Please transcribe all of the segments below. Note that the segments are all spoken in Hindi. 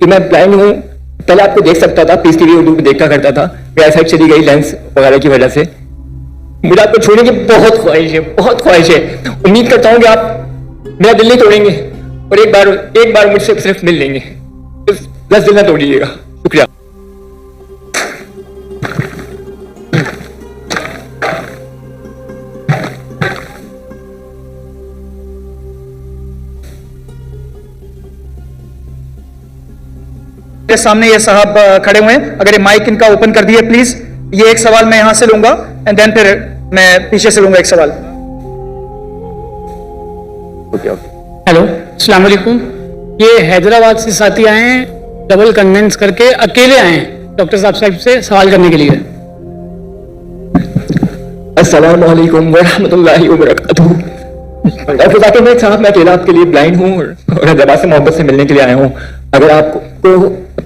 कि मैं ब्लाइंड हूँ। पहले आपको देख सकता था, पीस टीवी उर्दू देखा करता था, मेरी साइड चली गई लेंस वगैरह की वजह से। मुझे आपको छोड़ने की बहुत ख्वाहिश है, बहुत ख्वाहिश है। उम्मीद करता हूँ कि आप मेरा दिल नहीं तोड़ेंगे और एक बार मुझसे सिर्फ मिल लेंगे। सिर्फ 10 दिल ना तोड़िएगा। शुक्रिया। मेरे सामने ये साहब खड़े हुए हैं, अगर ये माइक इनका ओपन कर दिए प्लीज। ये एक सवाल मैं यहां से लूंगा एंड देन फिर मैं पीछे से लूंगा एक सवाल। हेलो, अस्सलाम वालेकुम। ये हैदराबाद से साथी आए हैं, डबल कन्वेंस करके अकेले आए हैं डॉक्टर साहब से सवाल करने के लिए। अस्सलाम वालेकुम वरहमतुल्लाहि वबरकातुहू। डॉक्टर जाकिर नाइक साहब, मैं अकेला आपके लिए ब्लाइंड हूँ और हैदराबाद से मोहब्बत से मिलने के लिए आया हूँ। अगर आपको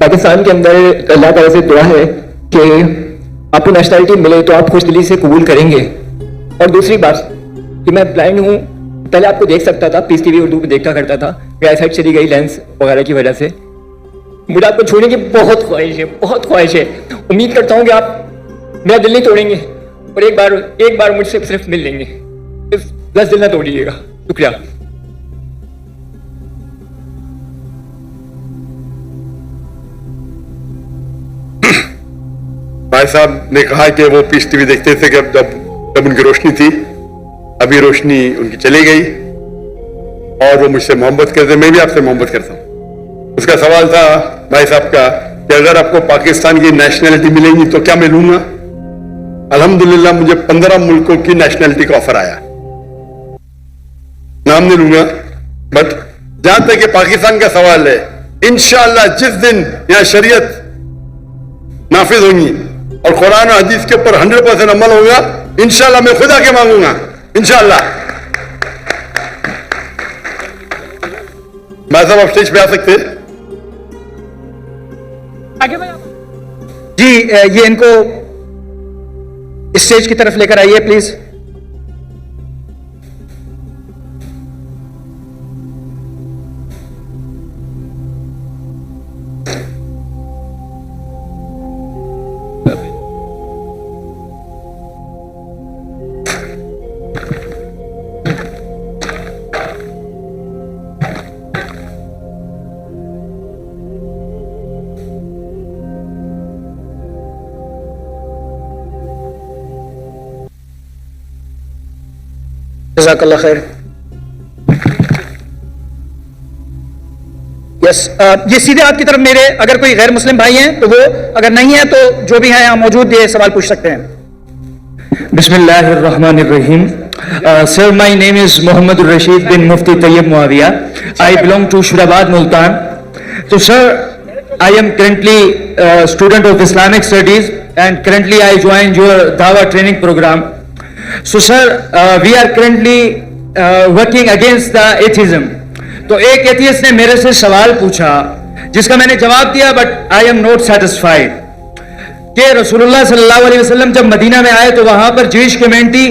पाकिस्तान के अंदर अल्लाह ताला से दुआ है कि आपको नेशनलिटी मिले तो आप खुशदिली से कबूल करेंगे। और दूसरी बात कि मैं ब्लाइंड हूँ, पहले आपको देख सकता था, पीस टीवी उर्दू देखा करता था, मेरी साइड चली गई लेंस वगैरह की वजह से। मुझे आपको छोड़ने की बहुत ख्वाहिश है, बहुत ख्वाहिश है। उम्मीद करता हूँ कि आप मेरा दिल नहीं तोड़ेंगे और एक बार मुझसे सिर्फ मिल लेंगे। सिर्फ 10 दिल ना तोड़िएगा। शुक्रिया। भाई साहब ने कहा कि वो पीस टीवी देखते थे कि जब उनकी रोशनी थी, अभी रोशनी उनकी चली गई और वो मुझसे मोहब्बत करते, मैं भी आपसे मोहब्बत करता हूँ। उसका सवाल था भाई साहब का कि अगर आपको पाकिस्तान की नेशनलिटी मिलेगी तो क्या मैं लूंगा। अल्हम्दुलिल्लाह मुझे 15 मुल्कों की नेशनलिटी का ऑफर आया। नाम नहीं लूंगा, बट जहां तक कि पाकिस्तान का सवाल है, इंशाअल्लाह जिस दिन यहां शरीयत नाफिज होंगी और कुरान और हदीस के ऊपर 100% अमल होगा, इंशाअल्लाह मैं खुदा के मांगूंगा। इंशाअल्लाह। मैं सब आप स्टेज पे आ सकते हैं? जी, ये इनको स्टेज की तरफ लेकर आइए प्लीज। जज़ाकल्लाह खैर। यस, ये सीधे आपकी तरफ मेरे, अगर कोई गैर मुस्लिम भाई हैं तो वो, अगर नहीं है तो जो भी है यहाँ मौजूद ये सवाल पूछ सकते हैं। बिस्मिल्लाहिर्रहमानिर्रहीम। Sir, my name is Mohammed Rashid bin Mufti Tayyib Muawiya. I belong to Shurabad, Multan. So, sir, I am currently a student of Islamic Studies and currently I joined your Dawah training program. So, sir, we are currently working against the atheism. तो एक एथियस्ट ने मेरे से सवाल पूछा जिसका मैंने जवाब दिया, but I am not satisfied कि रसूलुल्लाह सल्लल्लाहु अलैहि वसल्लम जब मदीना में आए तो वहां पर ज्यूइश कम्युनिटी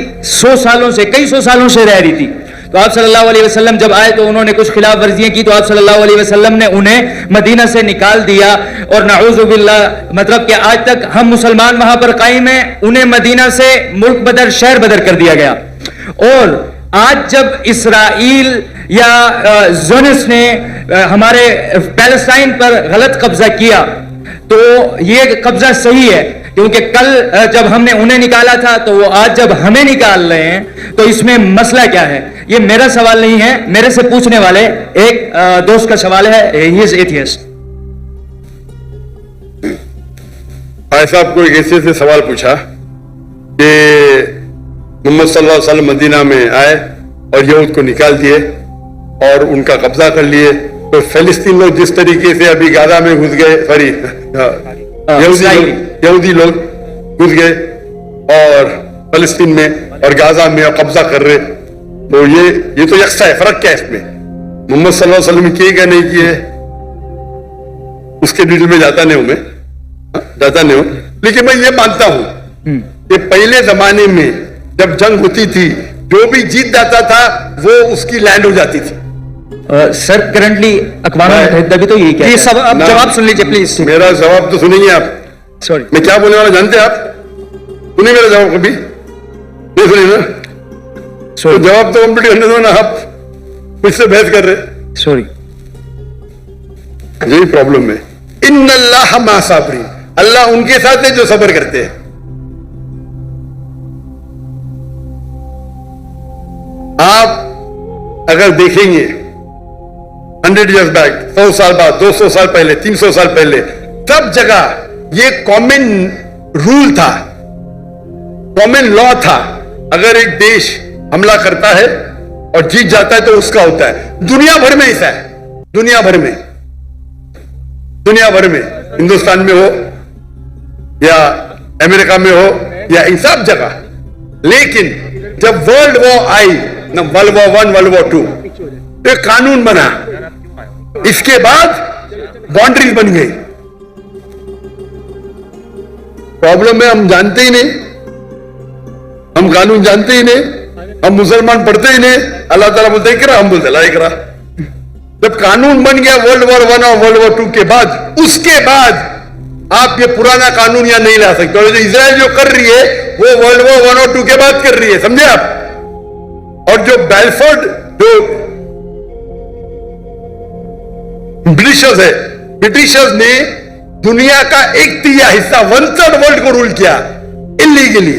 कई सौ सालों से रह रही थी। तो आप सल्लल्लाहु अलैहि वसल्लम जब आए तो उन्होंने कुछ खिलाफ वर्जियां की, तो आप सल्लल्लाहु अलैहि वसल्लम ने उन्हें मदीना से निकाल दिया। और नाऊज़ु बिल्लाह, मतलब कि आज तक हम मुसलमान वहां पर कायम हैं, उन्हें मदीना से मुल्क बदर, शहर बदर कर दिया गया। और आज जब इसराइल या ज़ोनिस्ट ने हमारे पैलेस्टाइन पर गलत कब्जा किया तो ये कब्जा सही है, क्योंकि कल जब हमने उन्हें निकाला था तो वो आज जब हमें निकाल रहे हैं, तो इसमें मसला क्या है। ये मेरा सवाल नहीं है, मेरे से पूछने वाले एक दोस्त का सवाल है। He is atheist. भाई साहब को एक ऐसे से सवाल पूछा कि मोहम्मद सल्लल्लाहु अलैहि वसल्लम मदीना में आए और यहूद को निकाल दिए और उनका कब्जा कर लिए, तो फिलिस्तीन लोग जिस तरीके से अभी गाजा में घुस गए, सॉरी यहूदी लोग घुस गए और फिलिस्तीन में और गाजा में कब्जा कर रहे, तो ये तो यकसा है। फर्क क्या है इसमें? मोहम्मद सल्लल्लाहु अलैहि वसल्लम किए क्या नहीं किए उसके डिटेल में जाता नहीं हूं, लेकिन मैं ये मानता हूं कि पहले जमाने में जब जंग होती थी, जो भी जीत जाता था वो उसकी लैंड हो जाती थी। सर करंटली अक़वाम मुत्तहिदा भी तो यही कहता जी है। सब अब ना। जवाब सुन लीजिए प्लीज। मेरा जवाब तो सुनेंगे आप। सॉरी मैं क्या बोलने वाला जानते हैं आप? सुनिए मेरा जवाब कभी नहीं सुनिए ना, तो सॉरी जवाब तो कंप्लीट करने दो ना। आप मुझसे बहस कर रहे, सॉरी। यही प्रॉब्लम है। इन्नल्लाह मा साबरीन, अल्लाह उनके साथ है जो सब्र करते हैं। आप अगर देखेंगे 100 years बैक, 100 साल बाद, 200 साल पहले, 300 साल पहले, सब जगह ये कॉमन रूल था, कॉमन लॉ था। अगर एक देश हमला करता है और जीत जाता है तो उसका होता है। दुनिया भर में ऐसा है, दुनिया भर में, दुनिया भर में, हिंदुस्तान में हो या अमेरिका में हो या इन सब जगह। लेकिन जब वर्ल्ड वॉर आई ना, वर्ल्ड वॉर 1, वर्ल्ड वॉर 2, तो एक कानून बना। इसके बाद बाउंड्रीज बन गई। प्रॉब्लम है हम जानते ही नहीं, हम कानून जानते ही नहीं, हम मुसलमान पढ़ते ही नहीं। अल्लाह ताला बोलते इकरा, हम बोलते ला इकरा। जब कानून बन गया वर्ल्ड वॉर 1 और वर्ल्ड वॉर 2 के बाद, उसके बाद आप ये पुराना कानून यहां नहीं ला सकते। और जो इजराइल जो कर रही है वो वर्ल्ड वॉर 1 और 2 के बाद कर रही है, समझे आप? और जो बेलफोर्ड जो ब्रिटिशर्स है, ब्रिटिशर्स ने दुनिया का 1/3 हिस्सा, 1/3 वर्ल्ड को रूल किया इलीगली।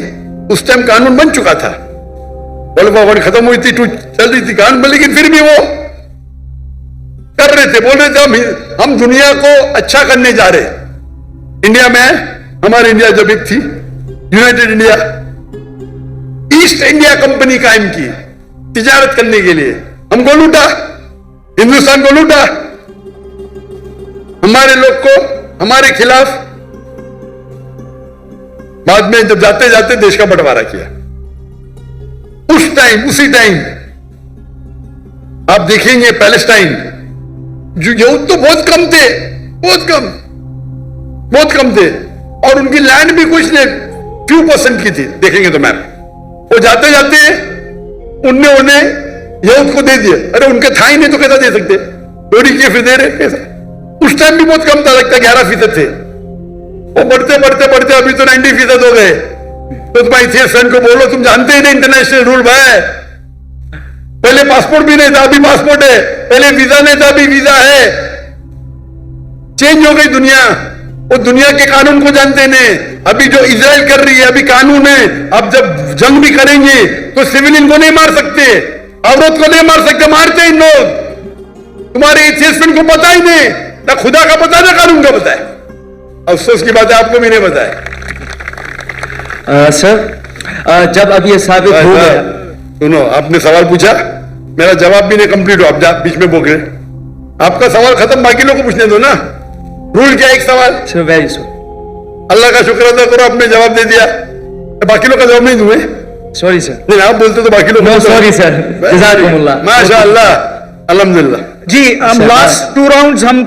उस टाइम कानून बन चुका था, वर्ल्ड वॉर 1 खत्म हुई थी, 2 चल रही थी कानून, लेकिन फिर भी वो कर रहे थे, बोल रहे थे हम दुनिया को अच्छा करने जा रहे। इंडिया में हमारी इंडिया जब एक थी United India, east India company कायम की तिजारत करने के लिए। हमको लूटा, हिंदुस्तान को लूटा, हमारे लोग को हमारे खिलाफ। बाद में जब जाते जाते देश का बंटवारा किया। उस टाइम, उसी टाइम आप देखेंगे पैलेस्टाइन, जो यहूद तो बहुत कम थे, बहुत कम, बहुत कम थे, और उनकी लैंड भी कुछ नहीं, few % की थी। देखेंगे तो मैप, वो जाते जाते उन्हें यहूद को दे दिए। अरे उनके था ही नहीं तो कैसा दे सकते? चोरी किए फिर दे रहे कैसा? उस टाइम भी बहुत कम था, लगता है 11% थे। वो बढ़ते बढ़ते बढ़ते अभी तो 90% हो गए। तो तुम्हारे इथियोपियन फ्रेंड को बोलो, तुम जानते ही नहीं इंटरनेशनल रूल भाई। पहले पासपोर्ट भी नहीं था, अभी पासपोर्ट है। पहले वीजा नहीं था, अभी वीजा है। चेंज हो गई दुनिया। वो दुनिया के कानून को जानते नहीं। अभी जो इजराइल कर रही है, अभी कानून है। अब जब जंग भी करेंगे तो सिविलियन को नहीं मार सकते, औरत को नहीं मार सकते, मारते इन लोग। तुम्हारे इथियोपियन को पता ही नहीं, ना खुदा का पता ना कानून का पता है। अफसोस की बात है, आपको भी नहीं पता है। सर जब अब ये साबित हो गया, सुनो, आपने सवाल पूछा, मेरा जवाब भी नहीं कंप्लीट हो, आप बीच में बोल रहे। आपका सवाल खत्म, बाकी लोग को पूछने दो ना। रूल क्या है? एक सवाल। सर वेरी सॉरी, अल्लाह का शुक्र अदा करो, आपने जवाब दे दिया। बाकी लोग का जवाब नहीं दूंगे। Sorry sir. नहीं, आप बोलते तो बाकी लोग। नो सॉरी सर, जज़ाकुमुल्लाह। माशाअल्लाह, अल्हम्दुलिल्लाह। जी हम सर, लास्ट 2 राउंड्स हम